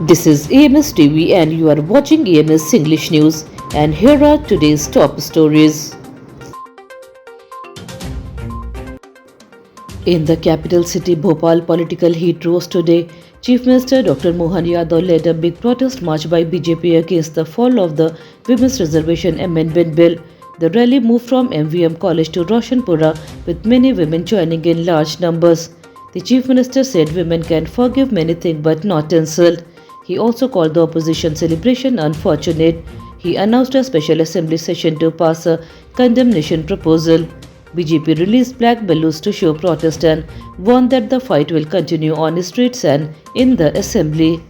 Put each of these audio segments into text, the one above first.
This is AMS TV and you are watching AMS English News, and here are today's top stories. In the capital city Bhopal, political heat rose today. Chief Minister Dr. Mohan Yadav led a big protest march by BJP against the fall of the Women's Reservation Amendment Bill. The rally moved from MVM College to Roshanpura, with many women joining in large numbers. The Chief Minister said women can forgive many things but not insult. He also called the opposition celebration unfortunate. He announced a special assembly session to pass a condemnation proposal. BJP released black balloons to show protest and warned that the fight will continue on streets and in the assembly.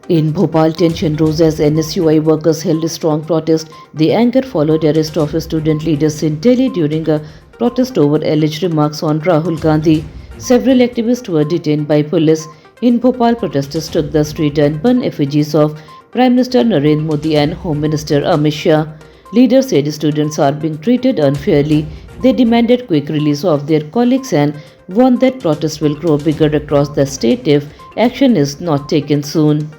In Bhopal, tension rose as NSUI workers held a strong protest. The anger followed arrest of student leaders in Delhi during a protest over alleged remarks on Rahul Gandhi. Several activists were detained by police. In Bhopal, protesters took the street and burned effigies of Prime Minister Narendra Modi and Home Minister Amit Shah. Leaders said students are being treated unfairly. They demanded quick release of their colleagues and warned that protests will grow bigger across the state if action is not taken soon.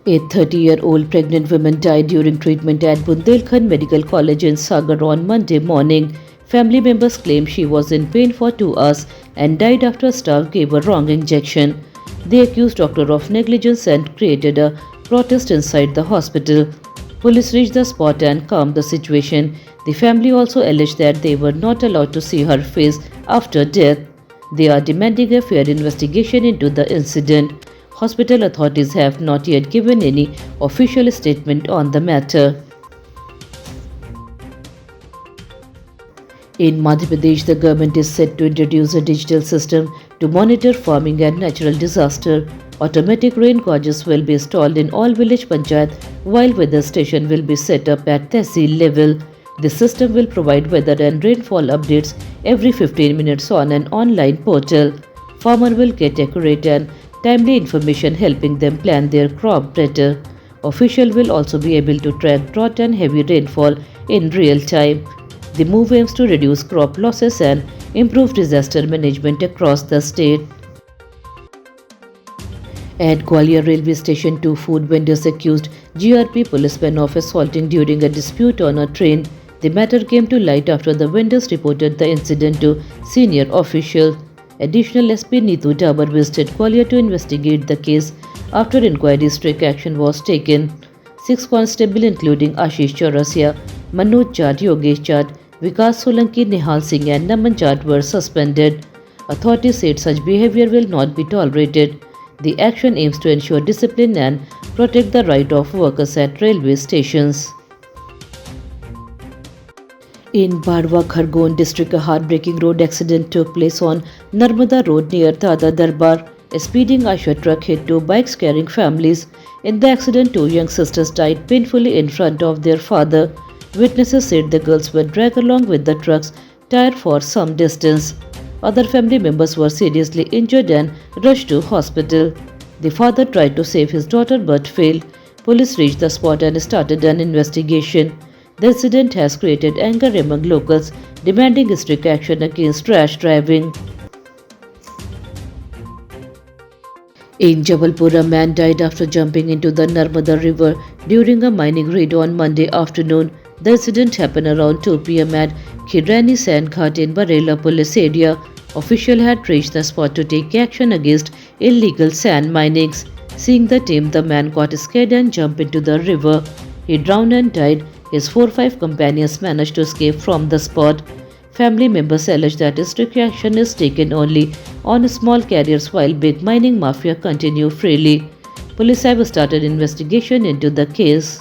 A 30-year-old pregnant woman died during treatment at Bundelkhand Medical College in Sagar on Monday morning. Family members claim she was in pain for 2 hours and died after staff gave a wrong injection. They accused doctor of negligence and created a protest inside the hospital. Police reached the spot and calmed the situation. The family also alleged that they were not allowed to see her face after death. They are demanding a fair investigation into the incident. Hospital authorities have not yet given any official statement on the matter. In Madhya Pradesh, the government is set to introduce a digital system to monitor farming and natural disaster. Automatic rain gauges will be installed in all village panchayat, while weather station will be set up at tehsil level. The system will provide weather and rainfall updates every 15 minutes on an online portal. Farmer will get accurate and timely information, helping them plan their crop better. Official will also be able to track drought and heavy rainfall in real time. The move aims to reduce crop losses and improve disaster management across the state. At Gwalior railway station, 2 food vendors accused GRP policemen of assaulting during a dispute on a train. The matter came to light after the vendors reported the incident to senior officials. Additional SP Neetu Dabar visited Gwalior to investigate the case. After inquiry, strict action was taken. 6 constables including Ashish Chaurasia, Manoj Jat, Yogesh Jat, Vikas Solanki, Nihal Singh and Naman Jat were suspended. Authorities said such behavior will not be tolerated. The action aims to ensure discipline and protect the right of workers at railway stations. In Badwa Khargon district, a heartbreaking road accident took place on Narmada Road near Dada Darbar. A speeding Eicher truck hit 2 bikes carrying families. In the accident, 2 young sisters died painfully in front of their father. Witnesses said the girls were dragged along with the truck's tire for some distance. Other family members were seriously injured and rushed to hospital. The father tried to save his daughter but failed. Police reached the spot and started an investigation. The incident has created anger among locals, demanding strict action against rash driving. In Jabalpur, a man died after jumping into the Narmada River during a mining raid on Monday afternoon. The incident happened around 2 p.m. at Khirani Sand Ghat in Barela police area. Officials had reached the spot to take action against illegal sand minings. Seeing the team, the man got scared and jumped into the river. He drowned and died. His 4-5 companions managed to escape from the spot. Family members allege that strict action is taken only on small carriers while big mining mafia continue freely. Police have started investigation into the case.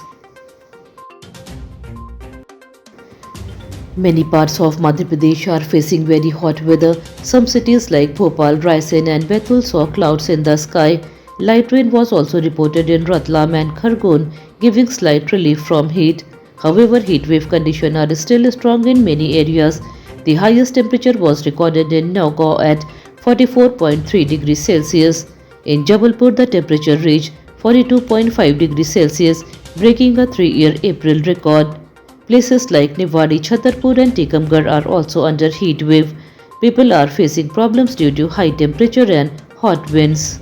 Many parts of Madhya Pradesh are facing very hot weather. Some cities like Bhopal, Raisen and Betul saw clouds in the sky. Light rain was also reported in Ratlam and Khargon, giving slight relief from heat. However, heat wave conditions are still strong in many areas. The highest temperature was recorded in Nagaon at 44.3 degrees Celsius. In Jabalpur, the temperature reached 42.5 degrees Celsius, breaking a 3-year April record. Places like Niwadi, Chhatarpur and Tikamgarh are also under heat wave. People are facing problems due to high temperature and hot winds.